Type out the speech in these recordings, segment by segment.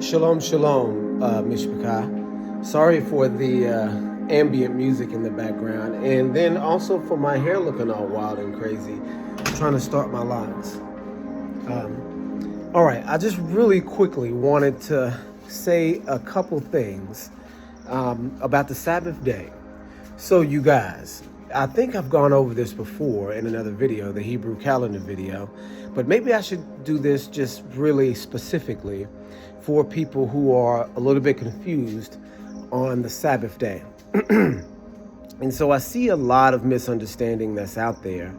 Shalom, shalom, Mishpachah. Sorry for the ambient music in the background, and then also for my hair looking all wild and crazy, trying to start my lines. All right, I just really quickly wanted to say a couple things about the Sabbath day. So you guys, I think I've gone over this before in another video, the Hebrew calendar video, but maybe I should do this just really specifically for people who are a little bit confused on the Sabbath day. And so I see a lot of misunderstanding that's out there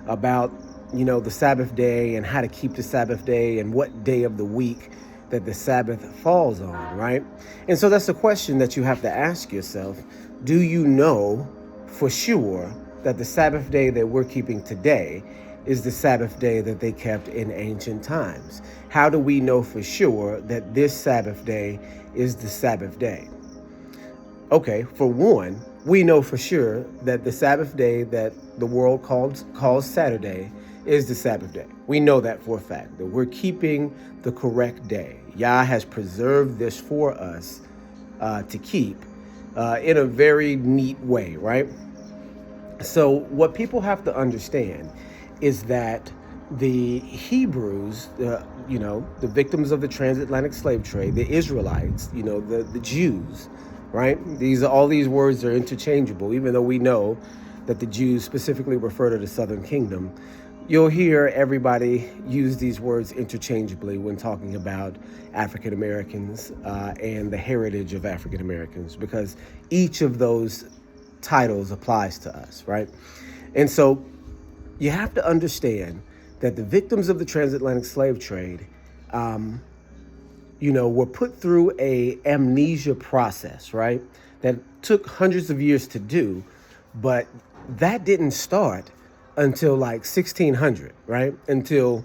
about, the Sabbath day and how to keep the Sabbath day and what day of the week that the Sabbath falls on, right? And so that's the question that you have to ask yourself. Do you know for sure that the Sabbath day that we're keeping today is the Sabbath day that they kept in ancient times? How do we know for sure that this Sabbath day is the Sabbath day? Okay, for one, we know for sure that the Sabbath day that the world calls Saturday is the Sabbath day. We know that for a fact, that we're keeping the correct day. Yah has preserved this for us to keep in a very neat way, right? So what people have to understand is that the Hebrews, the victims of the transatlantic slave trade, the Israelites, the Jews, right? All these words are interchangeable, even though we know that the Jews specifically refer to the Southern Kingdom. You'll hear everybody use these words interchangeably when talking about African Americans and the heritage of African Americans, because each of those titles applies to us, right? And so you have to understand that the victims of the transatlantic slave trade, were put through a amnesia process, right? That took hundreds of years to do, but that didn't start until like 1600, right? Until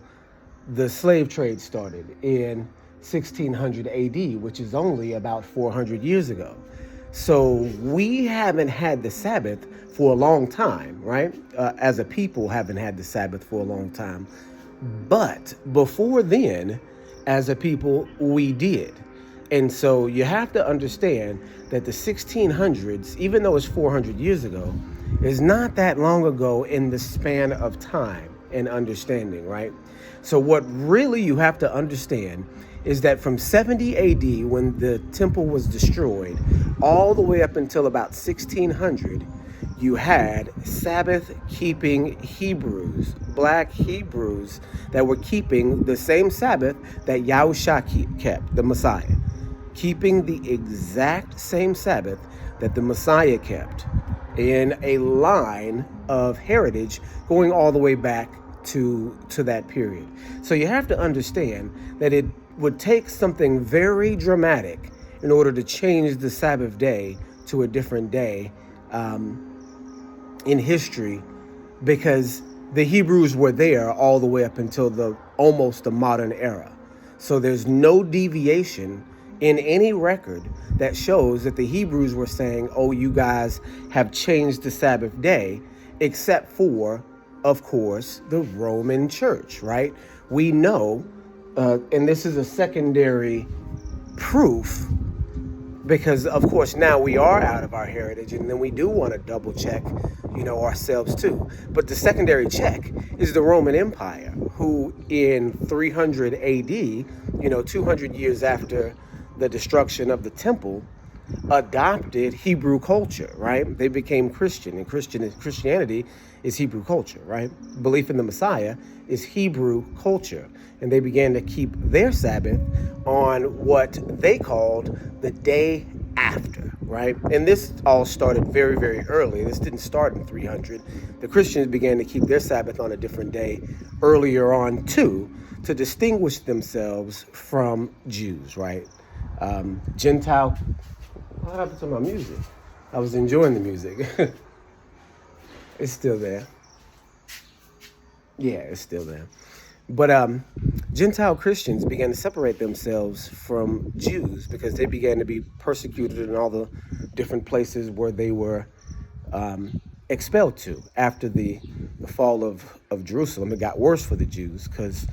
the slave trade started in 1600 AD, which is only about 400 years ago. So we haven't had the Sabbath for a long time, right? As a people, haven't had the Sabbath for a long time. But before then, as a people, we did. And so you have to understand that the 1600s, even though it's 400 years ago, is not that long ago in the span of time and understanding, right? So what really you have to understand is that from 70 AD, when the temple was destroyed, all the way up until about 1600, you had Sabbath-keeping Hebrews, black Hebrews, that were keeping the same Sabbath that Yahushua kept, the Messiah, keeping the exact same Sabbath that the Messiah kept, in a line of heritage going all the way back to that period. So you have to understand that it would take something very dramatic in order to change the Sabbath day to a different day in history, because the Hebrews were there all the way up until almost the modern era. So there's no deviation in any record that shows that the Hebrews were saying, oh, you guys have changed the Sabbath day, except for, of course, the Roman Church, right? We know, and this is a secondary proof, because, of course, now we are out of our heritage, and then we do want to double check, ourselves too. But the secondary check is the Roman Empire, who in 300 AD, 200 years after the destruction of the temple, adopted Hebrew culture, right? They became Christian, and Christianity is Hebrew culture, right? Belief in the Messiah is Hebrew culture. And they began to keep their Sabbath on what they called the day after, right? And this all started very, very early. This didn't start in 300. The Christians began to keep their Sabbath on a different day earlier on too, to distinguish themselves from Jews, right? Gentile. What happened to my music? I was enjoying the music. It's still there. Yeah, it's still there. But Gentile Christians began to separate themselves from Jews because they began to be persecuted in all the different places where they were expelled to after the fall of Jerusalem. It got worse for the Jews because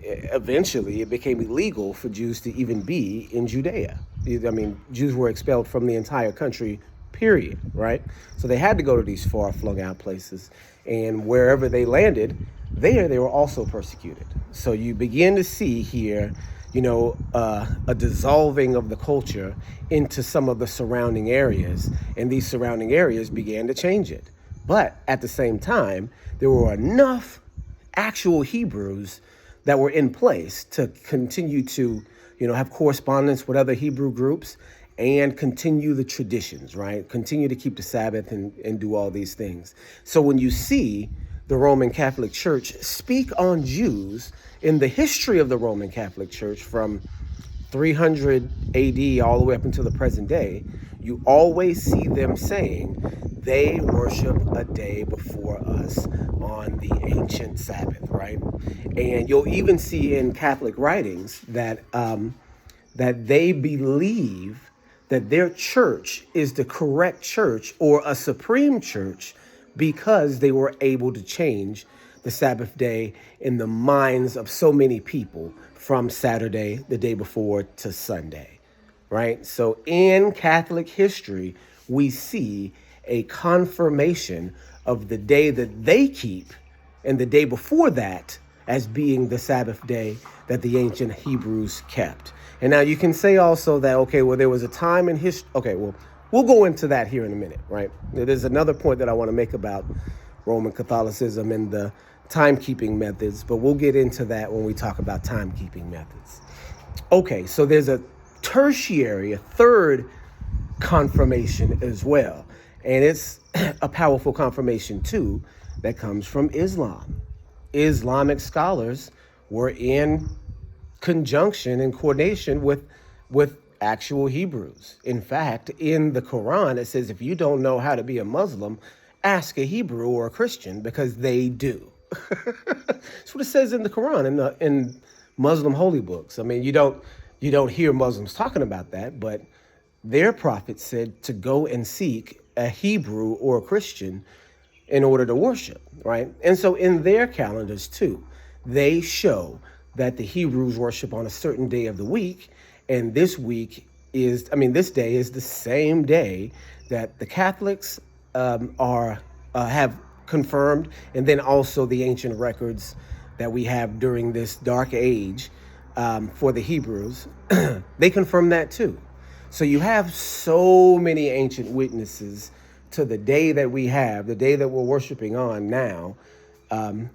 eventually it became illegal for Jews to even be in Judea. I mean, Jews were expelled from the entire country, period, right? So they had to go to these far flung out places. And wherever they landed, they were also persecuted. So you begin to see here, a dissolving of the culture into some of the surrounding areas. And these surrounding areas began to change it. But at the same time, there were enough actual Hebrews that were in place to continue to, have correspondence with other Hebrew groups and continue the traditions, right? Continue to keep the Sabbath and do all these things. So when you see the Roman Catholic Church speak on Jews in the history of the Roman Catholic Church from 300 AD all the way up until the present day, you always see them saying they worship a day before us on the ancient Sabbath, right? And you'll even see in Catholic writings that that they believe that their church is the correct church or a supreme church because they were able to change the Sabbath day in the minds of so many people from Saturday, the day before, to Sunday, right? So in Catholic history, we see a confirmation of the day that they keep and the day before that as being the Sabbath day that the ancient Hebrews kept. And now you can say also that, okay, well, there was a time in history. Okay, well, we'll go into that here in a minute, right? There's another point that I want to make about Roman Catholicism and the timekeeping methods, but we'll get into that when we talk about timekeeping methods. Okay, so there's a tertiary, a third confirmation as well. And it's a powerful confirmation too that comes from Islam. Islamic scholars were in conjunction and coordination with actual Hebrews. In fact, in the Quran, it says, if you don't know how to be a Muslim, ask a Hebrew or a Christian, because they do. That's what it says in the Quran, in Muslim holy books. I mean, you don't hear Muslims talking about that, but their prophet said to go and seek a Hebrew or a Christian in order to worship, right? And so in their calendars too, they show that the Hebrews worship on a certain day of the week, and this day is the same day that the Catholics have confirmed, and then also the ancient records that we have during this dark age for the Hebrews, they confirm that too. So you have so many ancient witnesses to the day that we have, the day that we're worshiping on now,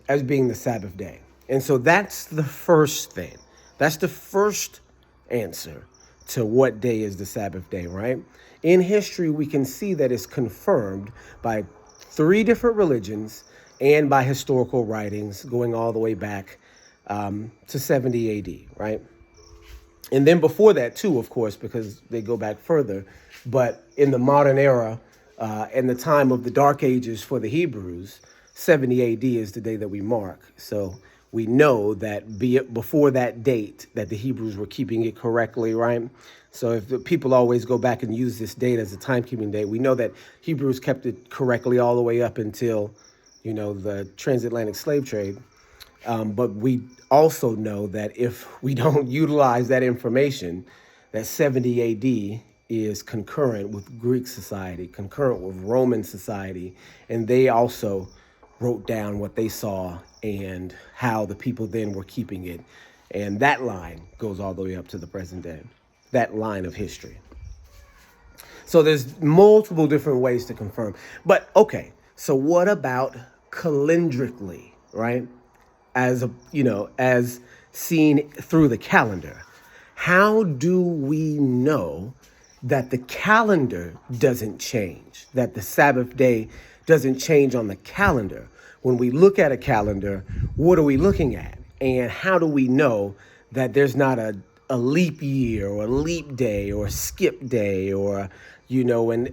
as being the Sabbath day. And so that's the first thing. That's the first answer to what day is the Sabbath day, right? In history, we can see that it's confirmed by 3 different religions and by historical writings going all the way back to 70 AD, right? And then before that too, of course, because they go back further. But in the modern era and the time of the Dark Ages for the Hebrews, 70 AD is the day that we mark. So we know that before that date that the Hebrews were keeping it correctly, right? So if the people always go back and use this date as a timekeeping date, we know that Hebrews kept it correctly all the way up until, the transatlantic slave trade. But we also know that if we don't utilize that information, that 70 AD is concurrent with Greek society, concurrent with Roman society, and they also wrote down what they saw and how the people then were keeping it. And that line goes all the way up to the present day, that line of history. So there's multiple different ways to confirm. But okay, so what about calendrically, right? As seen through the calendar. How do we know that the calendar doesn't change, that the Sabbath day doesn't change on the calendar? When we look at a calendar, what are we looking at? And how do we know that there's not a leap year or a leap day or a skip day or, an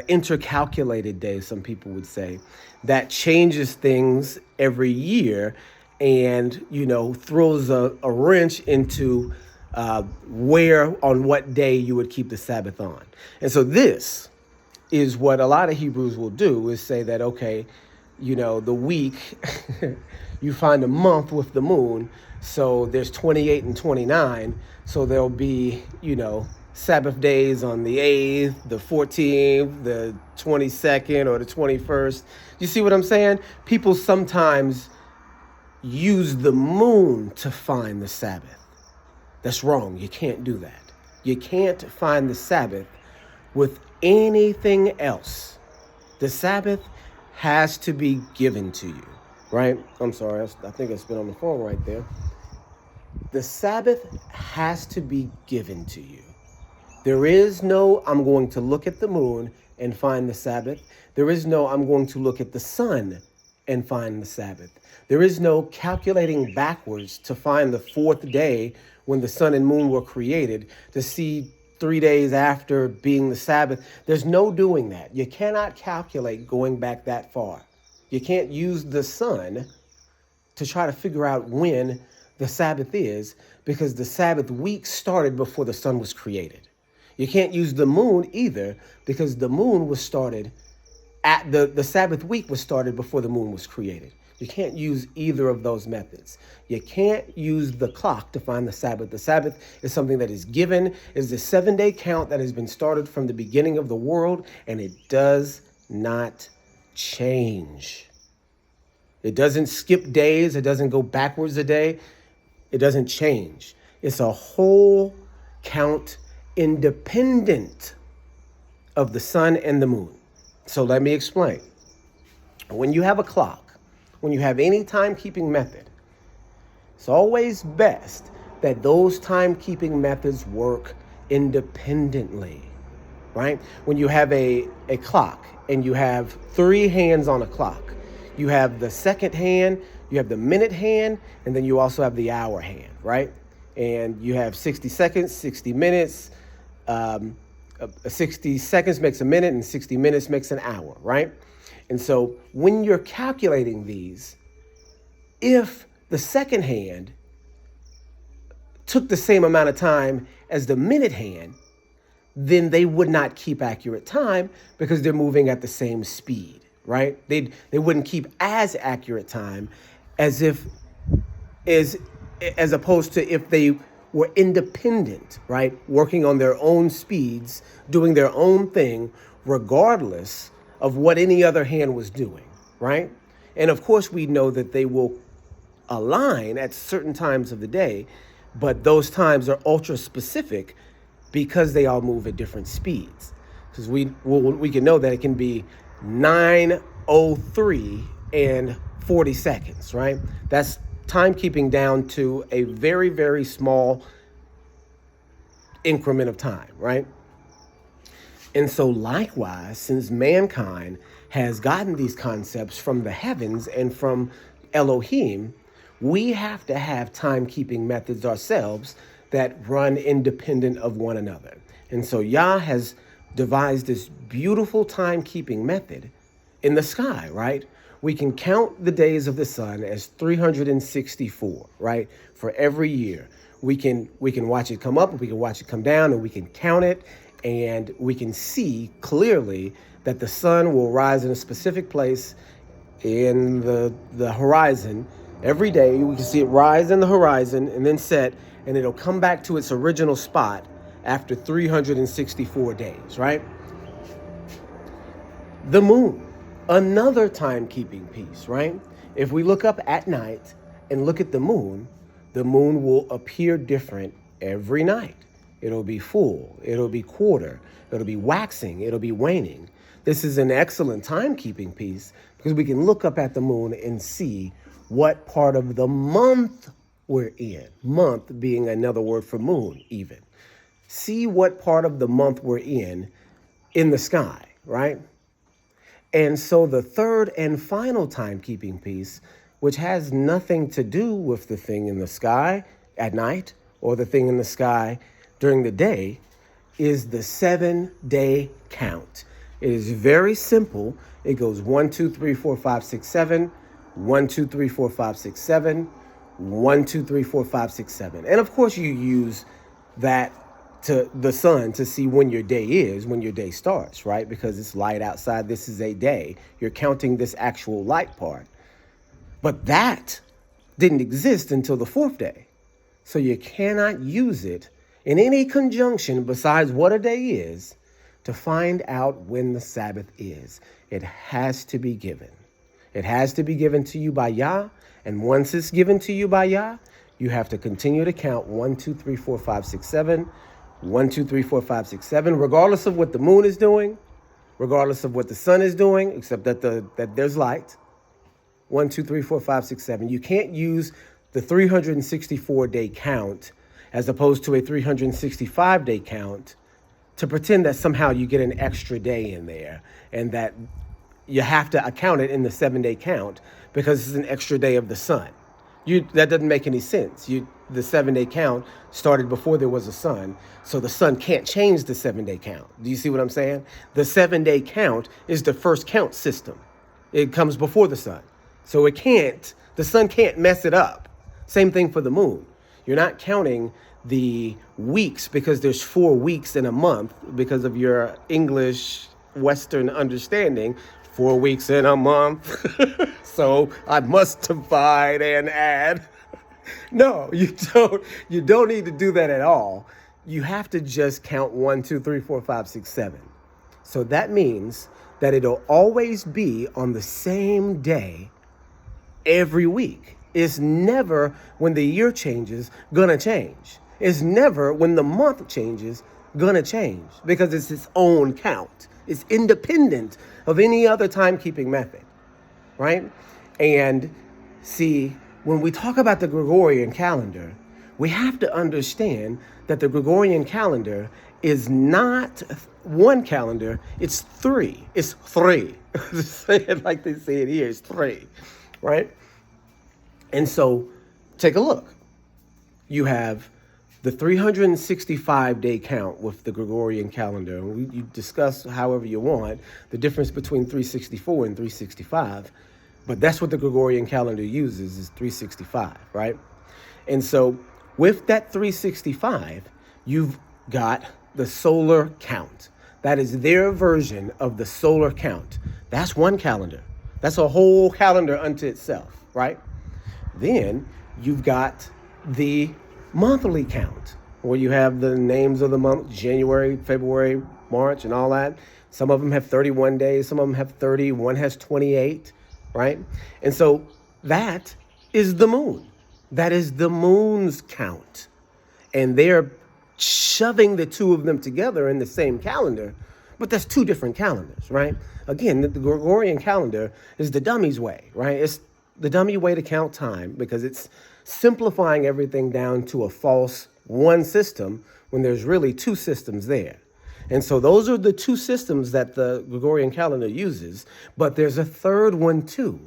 intercalculated day, some people would say, that changes things every year and, throws a wrench into on what day you would keep the Sabbath on. And so this is what a lot of Hebrews will do, is say that, okay, the week, you find a month with the moon, So there's 28 and 29. So there'll be, Sabbath days on the 8th, the 14th, the 22nd, or the 21st. You see what I'm saying? People sometimes use the moon to find the Sabbath. That's wrong. You can't do that. You can't find the Sabbath with anything else. The Sabbath has to be given to you, right? I'm sorry. I think I spit on the phone right there. The Sabbath has to be given to you. There is no, I'm going to look at the moon and find the Sabbath. There is no, I'm going to look at the sun and find the Sabbath. There is no calculating backwards to find the fourth day when the sun and moon were created to see 3 days after being the Sabbath. There's no doing that. You cannot calculate going back that far. You can't use the sun to try to figure out when the Sabbath is, because the Sabbath week started before the sun was created. You can't use the moon either, because the moon was started at the Sabbath week was started before the moon was created. You can't use either of those methods. You can't use the clock to find the Sabbath. The Sabbath is something that is given, is the 7-day count that has been started from the beginning of the world, and it does not change. It doesn't skip days. It doesn't go backwards a day. It doesn't change. It's a whole count independent of the sun and the moon. So let me explain. When you have a clock, when you have any timekeeping method, it's always best that those timekeeping methods work independently, right? When you have a clock and you have 3 hands on a clock, you have the second hand, you have the minute hand, and then you also have the hour hand, right? And you have 60 seconds, 60 minutes, 60 seconds makes a minute, and 60 minutes makes an hour, right? And so when you're calculating these, if the second hand took the same amount of time as the minute hand, then they would not keep accurate time because they're moving at the same speed, right? They wouldn't keep as accurate time as opposed to if they were independent, right? Working on their own speeds, doing their own thing, regardless of what any other hand was doing, right? And of course, we know that they will align at certain times of the day, but those times are ultra specific because they all move at different speeds. Because we can know that it can be 9:03 and 40 seconds, right? That's timekeeping down to a very, very small increment of time, right? And so likewise, since mankind has gotten these concepts from the heavens and from Elohim, we have to have timekeeping methods ourselves that run independent of one another. And so Yah has devised this beautiful timekeeping method in the sky, right? We can count the days of the sun as 364, right? For every year. We can watch it come up, we can watch it come down, and we can count it, and we can see clearly that the sun will rise in a specific place in the horizon every day. We can see it rise in the horizon and then set, and it'll come back to its original spot after 364 days, right? The moon, another timekeeping piece, right? If we look up at night and look at the moon will appear different every night. It'll be full, it'll be quarter, it'll be waxing, it'll be waning. This is an excellent timekeeping piece because we can look up at the moon and see what part of the month we're in. Month being another word for moon, even. See what part of the month we're in the sky, right? And so the third and final timekeeping piece, which has nothing to do with the thing in the sky at night or the thing in the sky during the day, is the 7-day count. It is very simple. It goes 1, 2, 3, 4, 5, 6, 7, 1, 2, 3, 4, 5, 6, 7, 1, 2, 3, 4, 5, 6, 7. And of course you use that to the sun to see when your day is, when your day starts, right? Because it's light outside. This is a day. You're counting this actual light part. But that didn't exist until the fourth day. So you cannot use it in any conjunction besides what a day is to find out when the Sabbath is. It has to be given. It has to be given to you by Yah. And once it's given to you by Yah, you have to continue to count 1, 2, 3, 4, 5, 6, 7. 1, 2, 3, 4, 5, 6, 7, regardless of what the moon is doing, regardless of what the sun is doing, except that there's light. 1, 2, 3, 4, 5, 6, 7. You can't use the 364-day count as opposed to a 365-day count to pretend that somehow you get an extra day in there and that you have to account it in the 7-day count because it's an extra day of the sun. That doesn't make any sense. The 7-day count started before there was a sun, so the sun can't change the 7-day count. Do you see what I'm saying? The 7-day count is the first count system. It comes before the sun. So the sun can't mess it up. Same thing for the moon. You're not counting the weeks because there's 4 weeks in a month because of your English Western understanding. 4 weeks in a month. So I must divide and add. No, you don't need to do that at all. You have to just count 1, 2, 3, 4, 5, 6, 7. So that means that it'll always be on the same day every week. It's never when the year changes gonna change. It's never when the month changes gonna change because it's its own count. It's independent of any other timekeeping method, right? And see, when we talk about the Gregorian calendar, we have to understand that the Gregorian calendar is not one calendar, it's 3. It's 3. Say it like they say it here, it's 3, right? And so take a look. You have the 365-day count with the Gregorian calendar. You discuss however you want the difference between 364 and 365, but that's what the Gregorian calendar uses is 365, right? And so with that 365, you've got the solar count. That is their version of the solar count. That's one calendar. That's a whole calendar unto itself, right? Then you've got the monthly count, where you have the names of the month, January, February, March, and all that. Some of them have 31 days, some of them have 30, one has 28, right? And so that is the moon. That is the moon's count. And they're shoving the two of them together in the same calendar, but that's 2 different calendars, right? Again, the Gregorian calendar is the dummy's way, right? It's the dummy way to count time because it's simplifying everything down to a false one system when there's really 2 systems there. And so those are the 2 systems that the Gregorian calendar uses, but there's a third one too,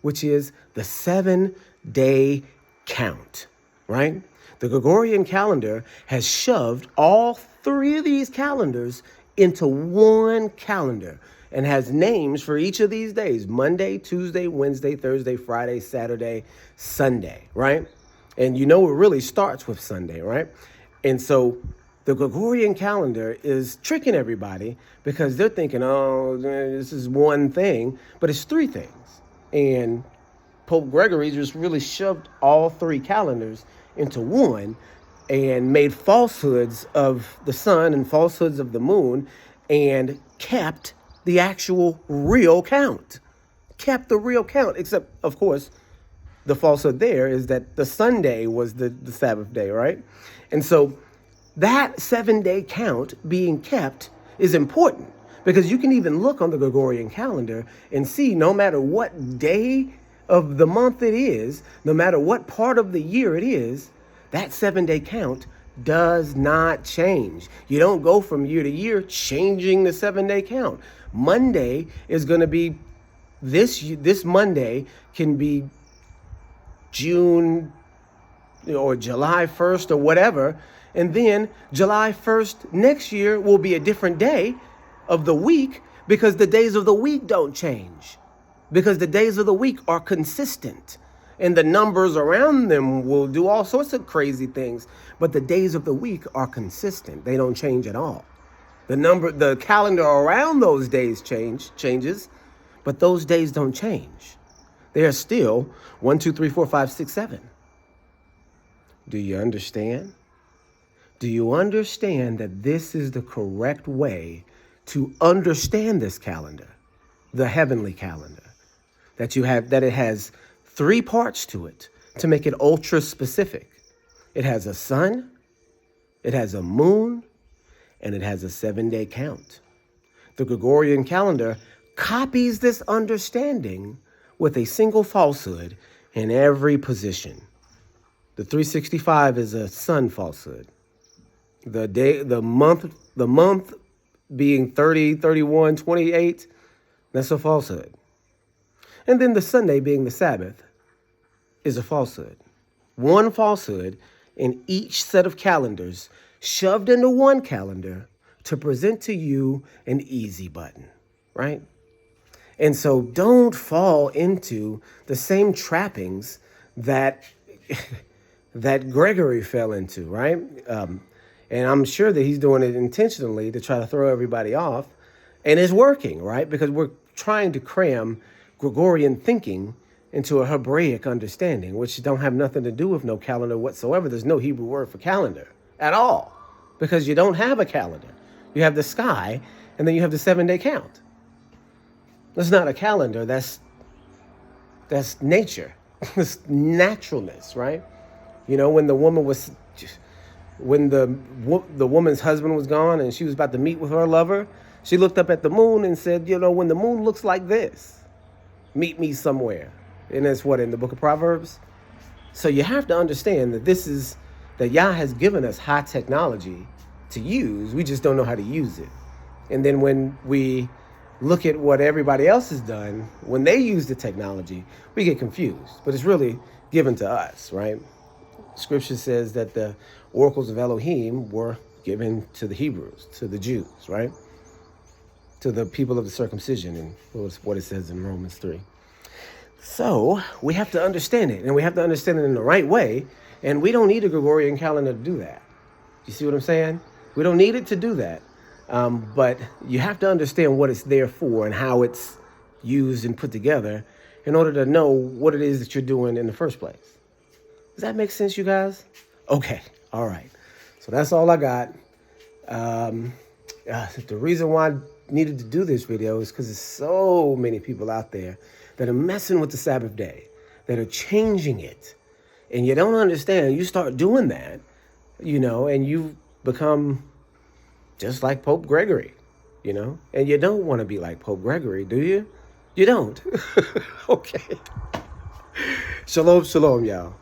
which is the 7-day count, right? The Gregorian calendar has shoved all 3 of these calendars into one calendar and has names for each of these days: Monday, Tuesday, Wednesday, Thursday, Friday, Saturday, Sunday, right? And it really starts with Sunday, right? And so the Gregorian calendar is tricking everybody because they're thinking, oh, this is one thing, but it's 3 things. And Pope Gregory just really shoved all 3 calendars into one and made falsehoods of the sun and falsehoods of the moon and kept the actual real count. Kept the real count, except, of course, the falsehood there is that the Sunday was the Sabbath day, right? And so that 7-day count being kept is important because you can even look on the Gregorian calendar and see no matter what day of the month it is, no matter what part of the year it is, that 7-day count does not change. You don't go from year to year changing the 7-day count. Monday is going to be this Monday can be June or July 1st or whatever. And then July 1st next year will be a different day of the week because the days of the week don't change. Because the days of the week are consistent. And the numbers around them will do all sorts of crazy things. But the days of the week are consistent. They don't change at all. The calendar around those days changes, but those days don't change. They are still 1, 2, 3, 4, 5, 6, 7. Do you understand? Do you understand that this is the correct way to understand this calendar, the heavenly calendar? That it has 3 parts to it to make it ultra specific. It has a sun, it has a moon, and it has a 7-day count. The Gregorian calendar copies this understanding with a single falsehood in every position. The 365 is a sun falsehood. The month being 30, 31, 28, that's a falsehood. And then the Sunday being the Sabbath is a falsehood. One falsehood in each set of calendars shoved into one calendar to present to you an easy button, right? And so don't fall into the same trappings that that Gregory fell into, right? And I'm sure that he's doing it intentionally to try to throw everybody off. And it's working, right? Because we're trying to cram Gregorian thinking into a Hebraic understanding, which don't have nothing to do with no calendar whatsoever. There's no Hebrew word for calendar at all, because you don't have a calendar. You have the sky, and then you have the 7-day count. That's not a calendar. That's nature. It's naturalness, right? You know, when the woman's husband was gone and she was about to meet with her lover, she looked up at the moon and said, you know, when the moon looks like this, meet me somewhere. And that's what, in the book of Proverbs? So you have to understand that Yah has given us high technology to use. We just don't know how to use it. And then when we look at what everybody else has done, when they use the technology, we get confused. But it's really given to us, right? Scripture says that the oracles of Elohim were given to the Hebrews, to the Jews, right? To the people of the circumcision, and what it says in Romans 3. So we have to understand it, and we have to understand it in the right way, and we don't need a Gregorian calendar to do that. You see what I'm saying? We don't need it to do that, but you have to understand what it's there for and how it's used and put together in order to know what it is that you're doing in the first place. Does that make sense, you guys? Okay, all right. So that's all I got. The reason why I needed to do this video is because there's so many people out there that are messing with the Sabbath day, that are changing it. And you don't understand. You start doing that, you know, and you become just like Pope Gregory, you know. And you don't want to be like Pope Gregory, do you? You don't. Okay. Shalom, shalom, y'all.